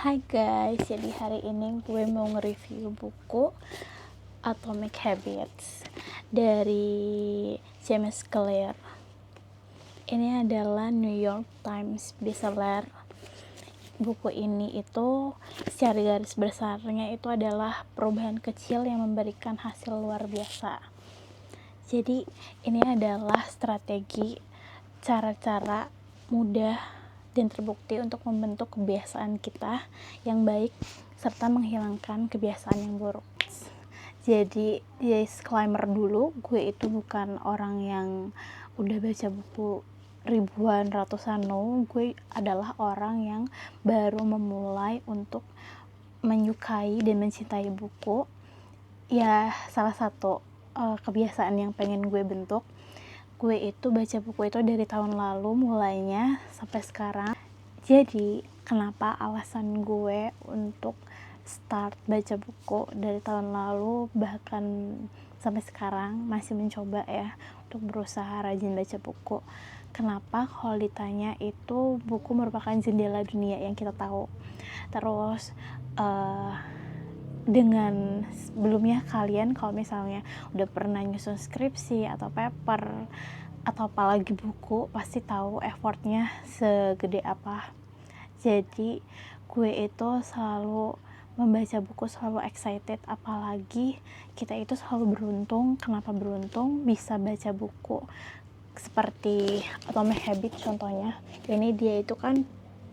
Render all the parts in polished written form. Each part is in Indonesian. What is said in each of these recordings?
Hai guys, jadi hari ini gue mau nge-review buku Atomic Habits dari James Clear. Ini adalah New York Times bestseller. Buku ini itu secara garis besarnya itu adalah perubahan kecil yang memberikan hasil luar biasa. Jadi ini adalah strategi, cara-cara mudah dan terbukti untuk membentuk kebiasaan kita yang baik serta menghilangkan kebiasaan yang buruk. Jadi disclaimer dulu, gue itu bukan orang yang udah baca buku ribuan, ratusan. No, gue adalah orang yang baru memulai untuk menyukai dan mencintai buku. Ya, salah satu kebiasaan yang pengen gue bentuk. Gue itu baca buku itu dari tahun lalu mulainya sampai sekarang. Jadi kenapa alasan gue untuk start baca buku dari tahun lalu bahkan sampai sekarang masih mencoba ya untuk berusaha rajin baca buku. Kenapa? Kalau ditanya, itu buku merupakan jendela dunia yang kita tahu. Terus dengan sebelumnya kalian kalau misalnya udah pernah nyusun skripsi atau paper atau apalagi buku, pasti tahu effortnya segede apa. Jadi gue itu selalu membaca buku selalu excited, apalagi kita itu selalu beruntung. Kenapa beruntung? Bisa baca buku seperti Atomic Habits contohnya. Ini dia itu kan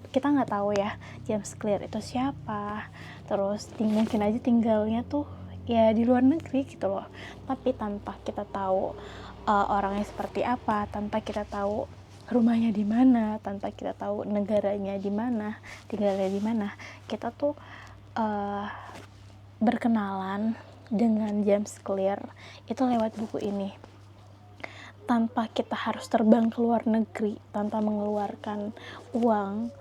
kita nggak tahu ya James Clear itu siapa, terus mungkin aja tinggalnya tuh ya di luar negeri gitu loh. Tapi tanpa kita tahu orangnya seperti apa, tanpa kita tahu rumahnya di mana, tanpa kita tahu negaranya di mana, tinggalnya di mana, kita tuh berkenalan dengan James Clear itu lewat buku ini. Tanpa kita harus terbang ke luar negeri, tanpa mengeluarkan uang,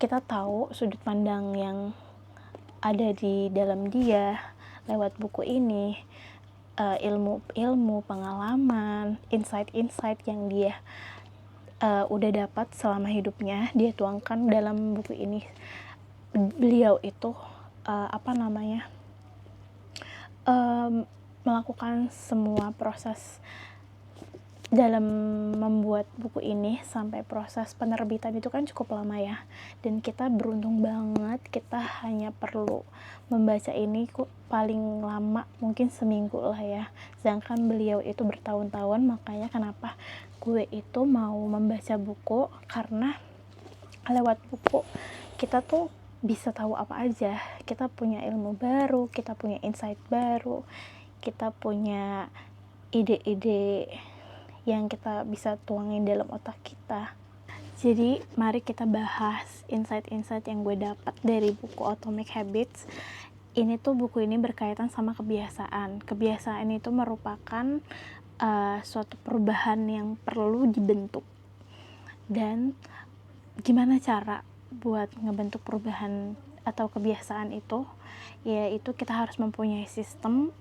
kita tahu sudut pandang yang ada di dalam dia lewat buku ini. Ilmu-ilmu, pengalaman, insight-insight yang dia udah dapat selama hidupnya, dia tuangkan dalam buku ini. Beliau itu melakukan semua proses dalam membuat buku ini sampai proses penerbitan itu kan cukup lama ya, dan kita beruntung banget kita hanya perlu membaca ini paling lama mungkin seminggu lah ya, sedangkan beliau itu bertahun-tahun. Makanya kenapa gue itu mau membaca buku, karena lewat buku kita tuh bisa tahu apa aja, kita punya ilmu baru, kita punya insight baru, kita punya ide-ide yang kita bisa tuangin dalam otak kita. Jadi mari kita bahas insight-insight yang gue dapat dari buku Atomic Habits. Ini tuh buku ini berkaitan sama kebiasaan. Kebiasaan itu merupakan suatu perubahan yang perlu dibentuk. Dan gimana cara buat ngebentuk perubahan atau kebiasaan itu? Yaitu kita harus mempunyai sistem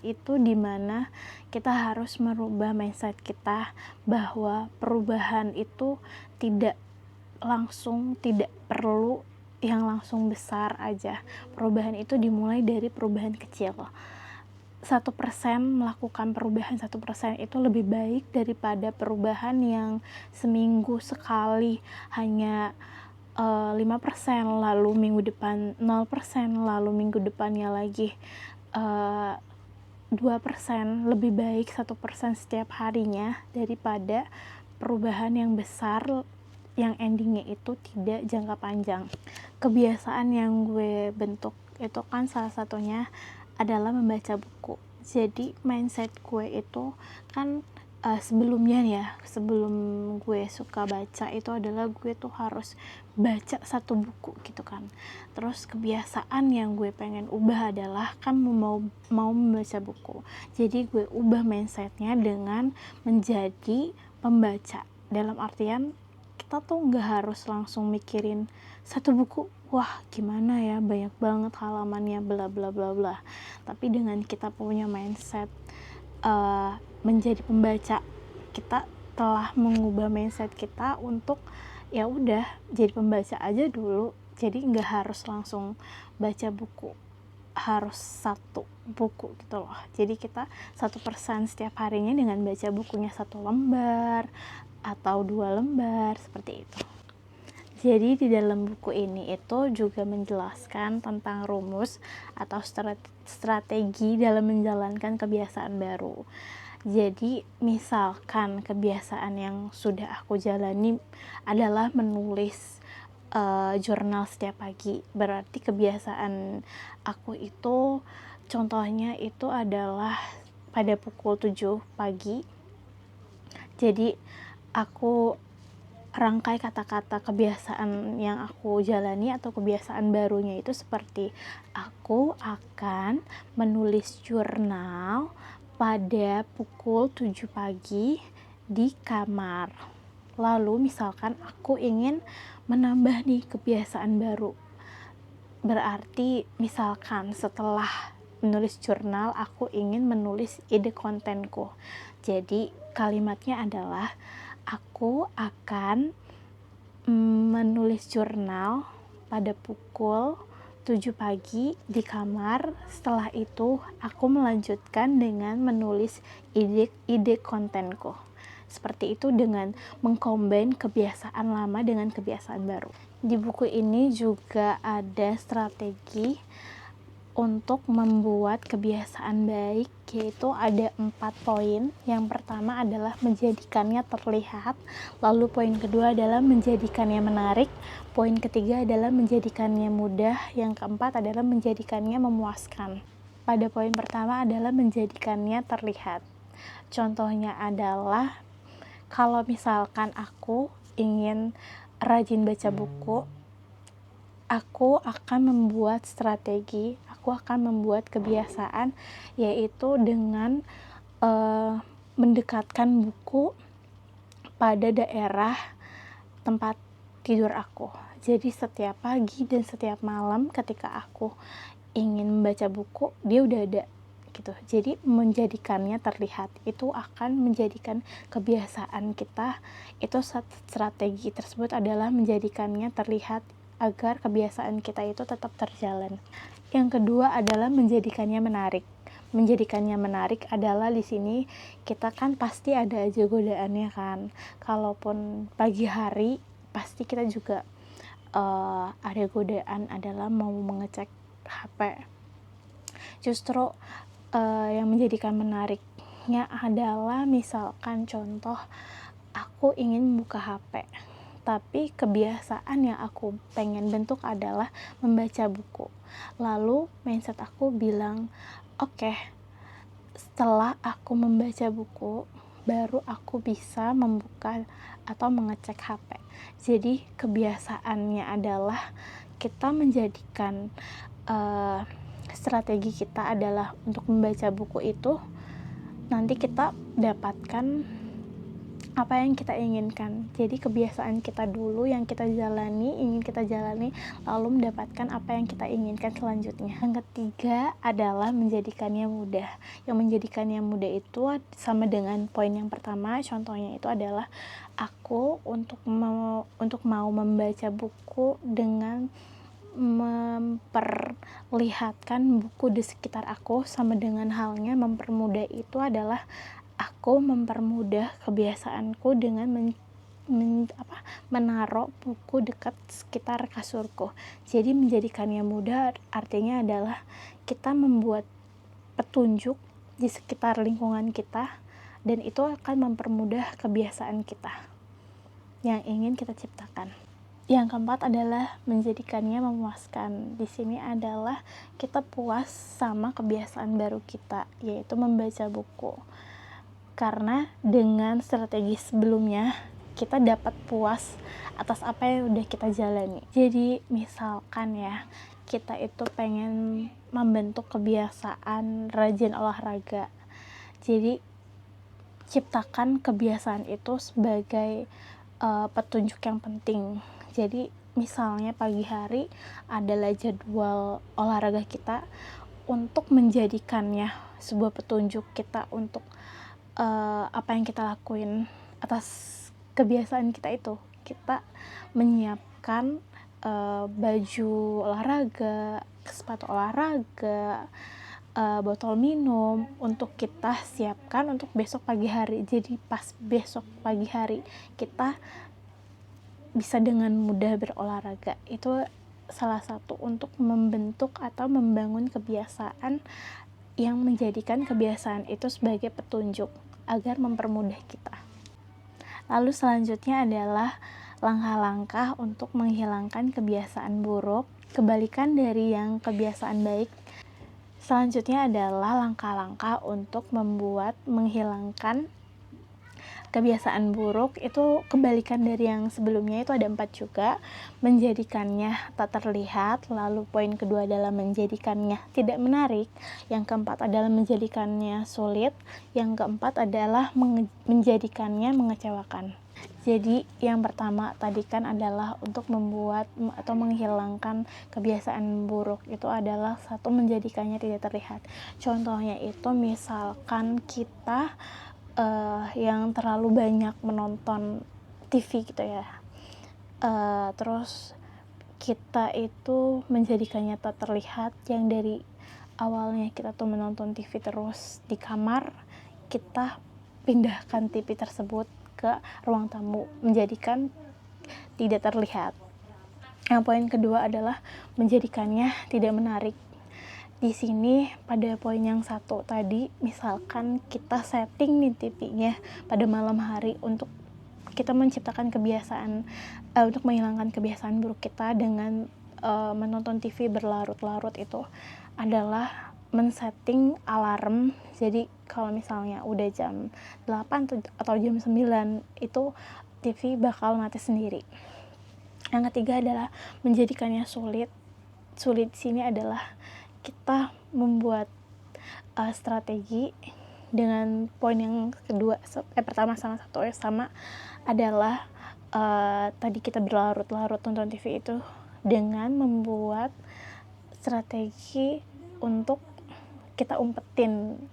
itu dimana kita harus merubah mindset kita bahwa perubahan itu tidak perlu yang langsung besar aja. Perubahan itu dimulai dari perubahan kecil. 1% melakukan perubahan 1% itu lebih baik daripada perubahan yang seminggu sekali hanya 5%, lalu minggu depan 0%, lalu minggu depannya lagi 2%. Lebih baik 1% setiap harinya daripada perubahan yang besar yang endingnya itu tidak jangka panjang. Kebiasaan yang gue bentuk itu kan salah satunya adalah membaca buku. Jadi mindset gue itu kan sebelum gue suka baca itu adalah gue tuh harus baca satu buku gitu kan. Terus kebiasaan yang gue pengen ubah adalah kan mau membaca buku. Jadi gue ubah mindsetnya dengan menjadi pembaca. Dalam artian kita tuh nggak harus langsung mikirin satu buku, wah gimana ya banyak banget halamannya bla bla bla bla. Tapi dengan kita punya mindset menjadi pembaca, kita telah mengubah mindset kita untuk ya udah jadi pembaca aja dulu, Jadi nggak harus langsung baca buku, harus satu buku gitu loh. Jadi kita 1% setiap harinya dengan baca bukunya 1 lembar atau 2 lembar, seperti itu. Jadi di dalam buku ini itu juga menjelaskan tentang rumus atau strategi dalam menjalankan kebiasaan baru. Jadi misalkan kebiasaan yang sudah aku jalani adalah menulis jurnal setiap pagi. Berarti kebiasaan aku itu contohnya itu adalah pada pukul 7 pagi. Jadi aku rangkai kata-kata kebiasaan yang aku jalani atau kebiasaan barunya itu seperti aku akan menulis jurnal pada pukul 7 pagi di kamar. Lalu misalkan aku ingin menambah nih kebiasaan baru. Berarti misalkan setelah menulis jurnal aku ingin menulis ide kontenku. Jadi kalimatnya adalah aku akan menulis jurnal pada pukul 7 pagi di kamar. Setelah itu aku melanjutkan dengan menulis ide kontenku. Seperti itu dengan mengcombine kebiasaan lama dengan kebiasaan baru. Di buku ini juga ada strategi untuk membuat kebiasaan baik, yaitu ada 4 poin. Yang pertama adalah menjadikannya terlihat, lalu poin kedua adalah menjadikannya menarik, poin ketiga adalah menjadikannya mudah, yang keempat adalah menjadikannya memuaskan. Pada poin pertama adalah menjadikannya terlihat. Contohnya adalah kalau misalkan aku ingin rajin baca buku, aku akan membuat strategi, aku akan membuat kebiasaan, yaitu dengan mendekatkan buku pada daerah tempat tidur aku. Jadi setiap pagi dan setiap malam ketika aku ingin membaca buku, dia udah ada gitu. Jadi menjadikannya terlihat itu akan menjadikan kebiasaan kita. Itu strategi tersebut adalah menjadikannya terlihat agar kebiasaan kita itu tetap terjalan. Yang kedua adalah menjadikannya menarik. Menjadikannya menarik adalah di sini kita kan pasti ada aja godaannya kan. Kalaupun pagi hari pasti kita juga ada godaan adalah mau mengecek HP. Justru yang menjadikan menariknya adalah misalkan contoh aku ingin buka HP, tapi kebiasaan yang aku pengen bentuk adalah membaca buku. Lalu mindset aku bilang, oke, setelah aku membaca buku baru aku bisa membuka atau mengecek HP. Jadi kebiasaannya adalah kita menjadikan strategi kita adalah untuk membaca buku itu, nanti kita dapatkan apa yang kita inginkan. Jadi kebiasaan kita dulu yang kita jalani, ingin kita jalani, lalu mendapatkan apa yang kita inginkan selanjutnya. Yang ketiga adalah menjadikannya mudah. Yang menjadikannya mudah itu sama dengan poin yang pertama. Contohnya itu adalah aku untuk mau membaca buku dengan memperlihatkan buku di sekitar aku, sama dengan halnya mempermudah itu adalah aku mempermudah kebiasaanku dengan menaruh buku dekat sekitar kasurku. Jadi menjadikannya mudah artinya adalah kita membuat petunjuk di sekitar lingkungan kita, dan itu akan mempermudah kebiasaan kita yang ingin kita ciptakan. Yang keempat adalah menjadikannya memuaskan. Di sini adalah kita puas sama kebiasaan baru kita, yaitu membaca buku. Karena dengan strategi sebelumnya kita dapat puas atas apa yang udah kita jalani. Jadi misalkan ya, kita itu pengen membentuk kebiasaan rajin olahraga. Jadi ciptakan kebiasaan itu sebagai petunjuk yang penting. Jadi misalnya pagi hari adalah jadwal olahraga kita, untuk menjadikannya sebuah petunjuk kita untuk apa yang kita lakuin atas kebiasaan kita itu, kita menyiapkan baju olahraga, sepatu olahraga, botol minum untuk kita siapkan untuk besok pagi hari. Jadi pas besok pagi hari kita bisa dengan mudah berolahraga. Itu salah satu untuk membentuk atau membangun kebiasaan yang menjadikan kebiasaan itu sebagai petunjuk agar mempermudah kita. Lalu selanjutnya adalah langkah-langkah untuk menghilangkan kebiasaan buruk, kebalikan dari yang kebiasaan baik. Selanjutnya adalah langkah-langkah untuk menghilangkan kebiasaan buruk. Itu kebalikan dari yang sebelumnya, itu ada 4 juga. Menjadikannya tak terlihat, lalu poin kedua adalah menjadikannya tidak menarik, yang keempat adalah menjadikannya sulit, yang keempat adalah menjadikannya mengecewakan. Jadi yang pertama tadi kan adalah untuk membuat atau menghilangkan kebiasaan buruk, itu adalah satu, menjadikannya tidak terlihat. Contohnya itu misalkan kita yang terlalu banyak menonton TV gitu ya, terus kita itu menjadikannya tak terlihat, yang dari awalnya kita tuh menonton TV terus di kamar, kita pindahkan TV tersebut ke ruang tamu, menjadikan tidak terlihat. Yang poin kedua adalah menjadikannya tidak menarik. Di sini pada poin yang satu tadi, misalkan kita setting nih TV-nya pada malam hari untuk kita menciptakan kebiasaan untuk menghilangkan kebiasaan buruk kita dengan menonton TV berlarut-larut, itu adalah men-setting alarm. Jadi kalau misalnya udah jam 8 atau jam 9 itu TV bakal mati sendiri. Yang ketiga adalah menjadikannya sulit. Sulit di sini adalah kita membuat strategi dengan poin yang kedua, pertama sama adalah tadi kita berlarut-larut nonton TV itu dengan membuat strategi untuk kita umpetin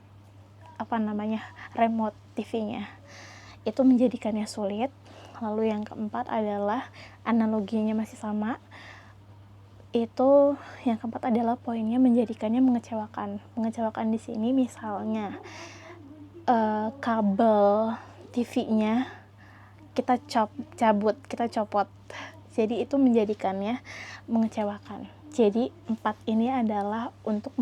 remote TV-nya. Itu menjadikannya sulit. Lalu yang keempat adalah analoginya masih sama. Itu yang keempat adalah poinnya menjadikannya mengecewakan. Mengecewakan di sini misalnya kabel TV-nya kita copot. Jadi itu menjadikannya mengecewakan. Jadi 4 ini adalah untuk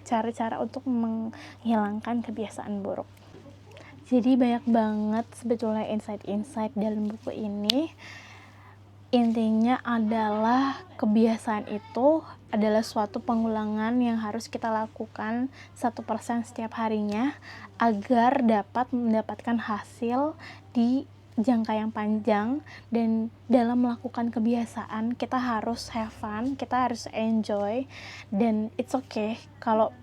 cara-cara untuk menghilangkan kebiasaan buruk. Jadi banyak banget sebetulnya insight-insight dalam buku ini. Intinya adalah kebiasaan itu adalah suatu pengulangan yang harus kita lakukan 1% setiap harinya agar dapat mendapatkan hasil di jangka yang panjang. Dan dalam melakukan kebiasaan kita harus have fun, kita harus enjoy, dan it's okay kalau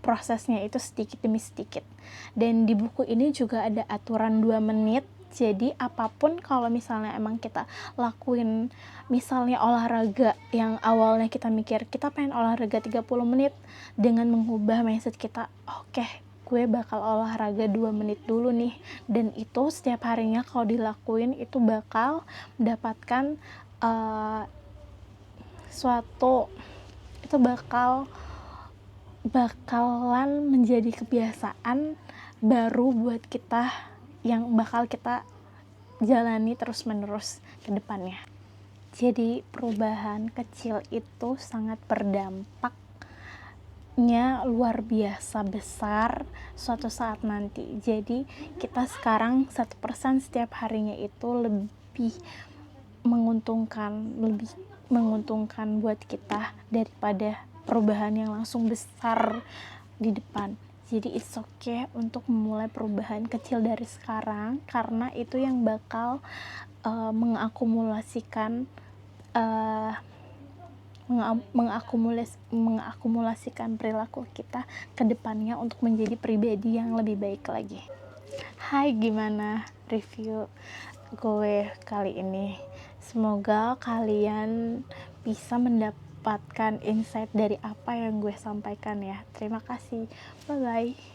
prosesnya itu sedikit demi sedikit. Dan di buku ini juga ada aturan 2 menit. Jadi apapun, kalau misalnya emang kita lakuin misalnya olahraga yang awalnya kita mikir kita pengen olahraga 30 menit, dengan mengubah mindset kita, oke, gue bakal olahraga 2 menit dulu nih. Dan itu setiap harinya kalau dilakuin itu bakal mendapatkan bakalan menjadi kebiasaan baru buat kita yang bakal kita jalani terus menerus ke depannya. Jadi perubahan kecil itu sangat berdampaknya luar biasa besar suatu saat nanti. Jadi kita sekarang 1% setiap harinya itu lebih menguntungkan buat kita daripada perubahan yang langsung besar di depan. Jadi it's okay untuk memulai perubahan kecil dari sekarang, karena itu yang bakal mengakumulasikan perilaku kita ke depannya untuk menjadi pribadi yang lebih baik lagi. Hai, gimana review gue kali ini? Semoga kalian bisa mendapatkan insight dari apa yang gue sampaikan ya. Terima kasih. Bye bye.